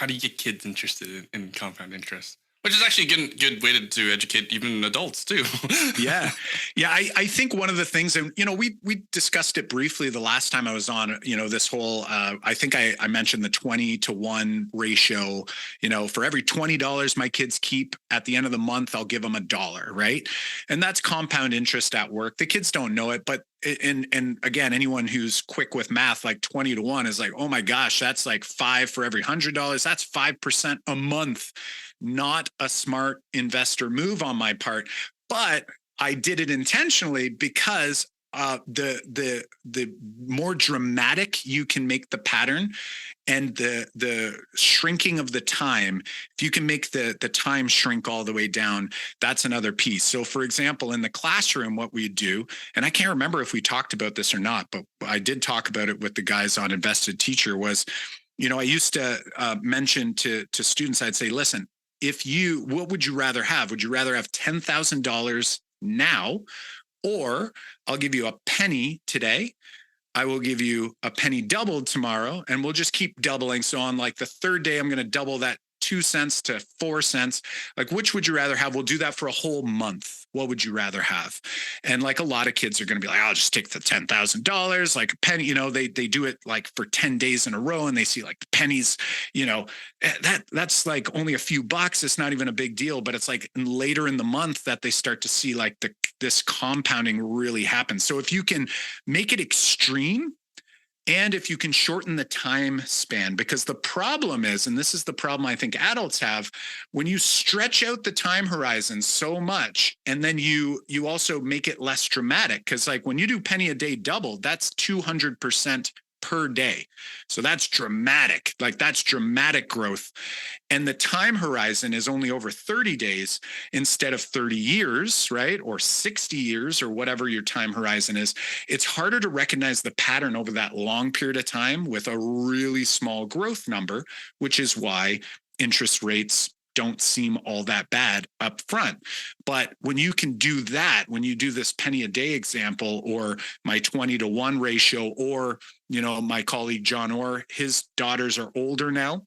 how do you get kids interested in compound interest? Which is actually a good way to educate even adults too. Yeah. Yeah. I think one of the things, and, we discussed it briefly the last time I was on, this whole, I think I mentioned the 20-1 ratio, for every $20 my kids keep at the end of the month, I'll give them $1, right? And that's compound interest at work. The kids don't know it, but and again, anyone who's quick with math, like 20-1 is like, oh my gosh, that's like five for every $100. That's 5% a month. Not a smart investor move on my part, but I did it intentionally because the more dramatic you can make the pattern and the shrinking of the time, if you can make the time shrink all the way down, that's another piece. So for example, in the classroom, what we do, and I can't remember if we talked about this or not, but I did talk about it with the guys on Invested Teacher was, I used to mention to students, I'd say, listen, what would you rather have? Would you rather have $10,000 now, or I'll give you a penny today, I will give you a penny doubled tomorrow, and we'll just keep doubling. So on like the third day, I'm going to double that 2 cents to 4 cents. Like, which would you rather have? We'll do that for a whole month. What would you rather have? And like a lot of kids are going to be like, I'll just take the $10,000, like a penny, they do it like for 10 days in a row, and they see like the pennies, that's like only a few bucks. It's not even a big deal, but it's like later in the month that they start to see like this compounding really happens. So if you can make it extreme, and if you can shorten the time span, because the problem is, and this is the problem I think adults have, when you stretch out the time horizon so much, and then you also make it less dramatic, because like when you do penny a day double, that's 200% per day. So that's dramatic, like that's dramatic growth. And the time horizon is only over 30 days instead of 30 years, right? Or 60 years, or whatever your time horizon is. It's harder to recognize the pattern over that long period of time with a really small growth number, which is why interest rates don't seem all that bad up front. But when you can do that, when you do this penny a day example, or my 20-1 ratio, or, my colleague John Orr, his daughters are older now.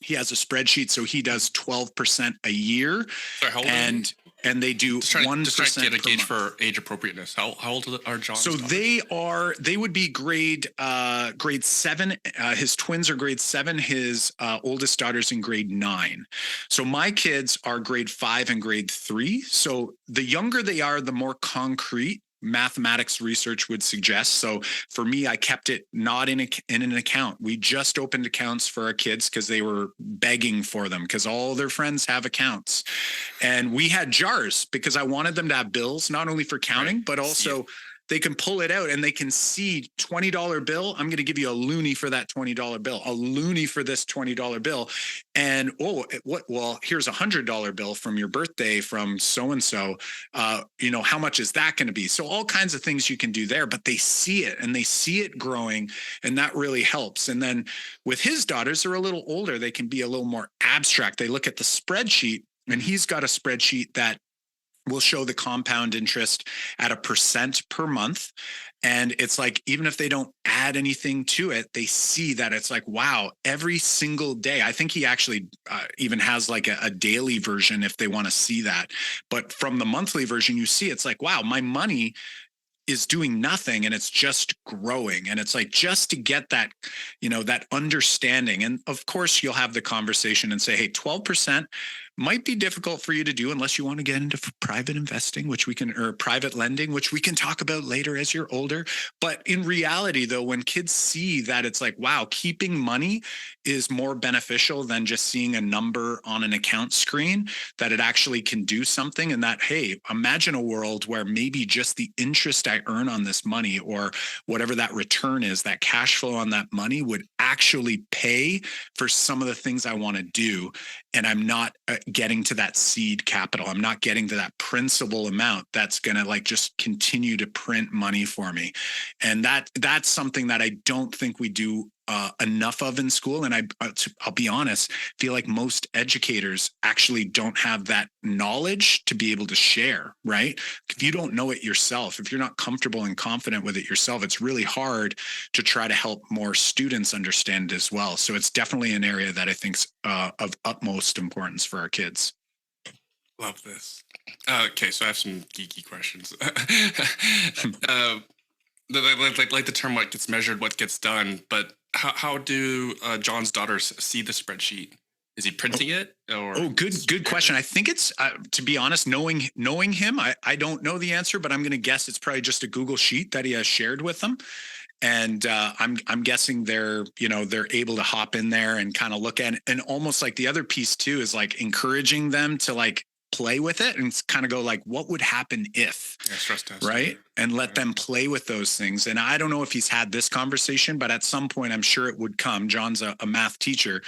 He has a spreadsheet, so he does 12% a year. Sorry, how old and they do 1% just trying to get a gauge per month. for age appropriateness. How old are John's So daughters? they would be grade 7. His twins are grade 7. His oldest daughter's in grade 9. So my kids are grade 5 and grade 3. So the younger they are, the more concrete mathematics research would suggest. So for me, I kept it not in an account. We just opened accounts for our kids because they were begging for them, because all their friends have accounts. And we had jars because I wanted them to have bills, not only for counting, right, but also they can pull it out and they can see $20 bill. I'm going to give you a loonie for that $20 bill, a loonie for this $20 bill. And, well, here's a $100 bill from your birthday from so-and-so. How much is that going to be? So all kinds of things you can do there, but they see it and they see it growing, and that really helps. And then with his daughters, they're a little older. They can be a little more abstract. They look at the spreadsheet, and he's got a spreadsheet that will show the compound interest at a percent per month. And it's like, even if they don't add anything to it, they see that it's like, wow, every single day. I think he actually even has like a daily version if they want to see that. But from the monthly version, you see, it's like, wow, my money is doing nothing and it's just growing. And it's like, just to get that, that understanding. And of course you'll have the conversation and say, hey, 12% might be difficult for you to do unless you want to get into private investing, or private lending, which we can talk about later as you're older. But in reality, though, when kids see that, it's like, wow, keeping money is more beneficial than just seeing a number on an account screen, that it actually can do something. And that, hey, imagine a world where maybe just the interest I earn on this money, or whatever that return is, that cash flow on that money, would actually pay for some of the things I want to do. And I'm not getting to that seed capital. I'm not getting to that principal amount that's going to like just continue to print money for me. And that's something that I don't think we do enough of in school. And I'll be honest, feel like most educators actually don't have that knowledge to be able to share, right? If you don't know it yourself, if you're not comfortable and confident with it yourself, it's really hard to try to help more students understand as well. So it's definitely an area that I think's of utmost importance for our kids. Love this. Okay, so I have some geeky questions. Like the term "what gets measured, what gets done," but how do John's daughters see the spreadsheet? Is he printing it or? Oh, good question. I think it's to be honest, knowing him, I don't know the answer, but I'm going to guess it's probably just a Google sheet that he has shared with them. And I'm guessing they're able to hop in there and kind of look at it. And almost like the other piece too is like encouraging them to like play with it and kind of go like, what would happen if, Yeah, stress test, right? And let them play with those things. And I don't know if he's had this conversation, but at some point, I'm sure it would come. John's a math teacher.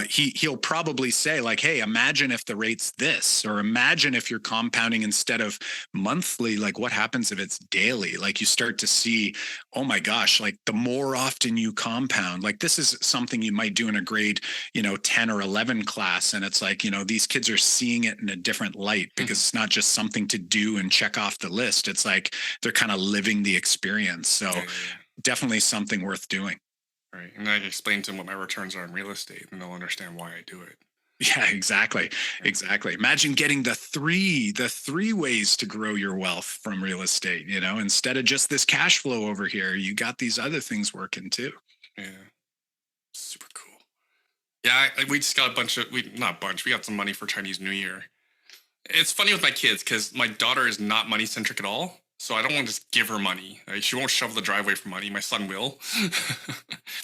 He'll probably say like, hey, imagine if the rate's this, or imagine if you're compounding instead of monthly, like what happens if it's daily? Like you start to see, oh my gosh, like the more often you compound, like this is something you might do in a grade, 10 or 11 class. And it's like, these kids are seeing it in a different light because it's not just something to do and check off the list. It's like, they're kind of living the experience. So definitely something worth doing. Right. And I explain to them what my returns are in real estate and they'll understand why I do it. Yeah, exactly. Exactly. Imagine getting the three ways to grow your wealth from real estate, instead of just this cash flow over here, you got these other things working too. Yeah. Super cool. Yeah. We just got not a bunch. We got some money for Chinese New Year. It's funny with my kids because my daughter is not money centric at all. So I don't want to just give her money. Like, she won't shovel the driveway for money. My son will.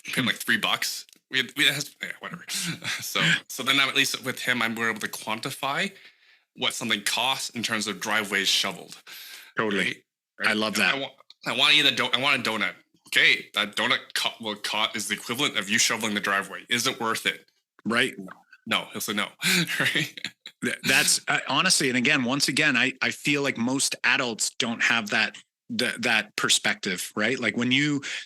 Pay him like $3. Whatever. So then at least with him, we're able to quantify what something costs in terms of driveways shoveled. Totally. Right? I love that. I want a donut. Okay, that donut is the equivalent of you shoveling the driveway. Is it worth it? Right. No, he'll say no. Right. That's honestly, and again, once again, I feel like most adults don't have that perspective, right? Like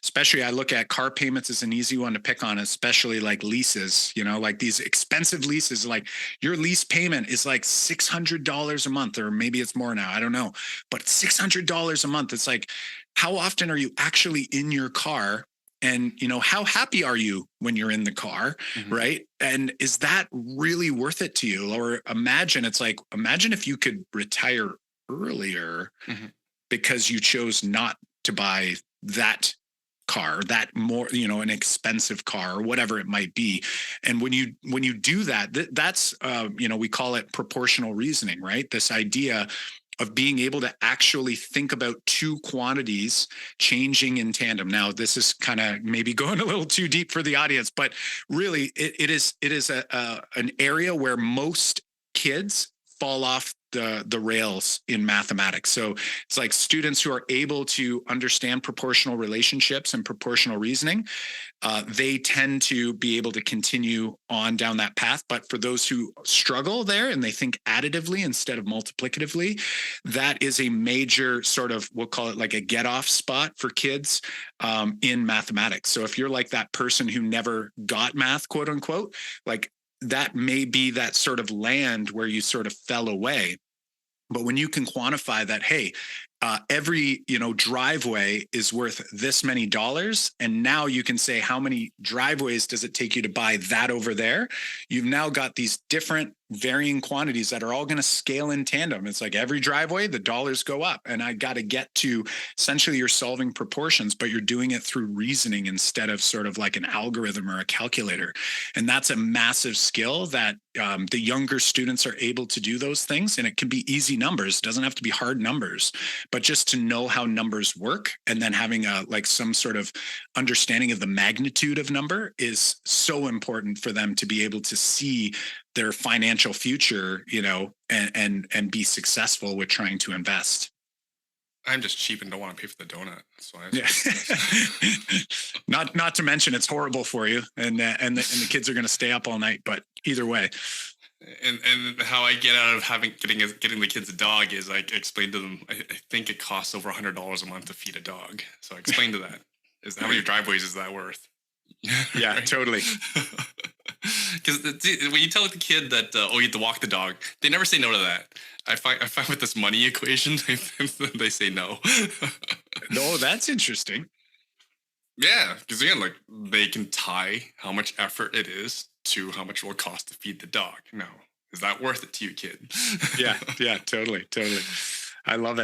especially I look at car payments as an easy one to pick on, especially like leases, like these expensive leases, like your lease payment is like $600 a month, or maybe it's more now, I don't know, but $600 a month. It's like, how often are you actually in your car? And, how happy are you when you're in the car, right? And is that really worth it to you? Or imagine if you could retire earlier because you chose not to buy that car, that more, an expensive car or whatever it might be. And when you do that, that's, we call it proportional reasoning, right? This idea of being able to actually think about two quantities changing in tandem. Now, this is kind of maybe going a little too deep for the audience, but really it is an area where most kids fall off the rails in mathematics. So it's like students who are able to understand proportional relationships and proportional reasoning, they tend to be able to continue on down that path. But for those who struggle there and they think additively instead of multiplicatively, that is a major sort of, we'll call it like a get off spot for kids in mathematics. So if you're like that person who never got math, quote unquote, like that may be that sort of land where you sort of fell away. But when you can quantify that, hey, every driveway is worth this many dollars, and now you can say how many driveways does it take you to buy that over there? You've now got these different varying quantities that are all going to scale in tandem. It's like every driveway, the dollars go up, and I got to get to essentially you're solving proportions, but you're doing it through reasoning instead of sort of like an algorithm or a calculator. And that's a massive skill that the younger students are able to do those things. And it can be easy numbers. It doesn't have to be hard numbers, but just to know how numbers work and then having some sort of understanding of the magnitude of number is so important for them to be able to see their financial future, and be successful with trying to invest. I'm just cheap and don't want to pay for the donut. So not to mention it's horrible for you, and the kids are going to stay up all night. But either way, and how I get out of getting the kids a dog is I explain to them. I think it costs over $100 a month to feed a dog. So I explain to that is how many driveways is that worth? Yeah, Right? totally. Because when you tell the kid that oh, you have to walk the dog, they never say no to that. I find with this money equation, they say no. No, that's interesting. Yeah, because again, like they can tie how much effort it is to how much it will cost to feed the dog. Now, is that worth it to you, kid? Yeah, yeah, totally, totally. I love it.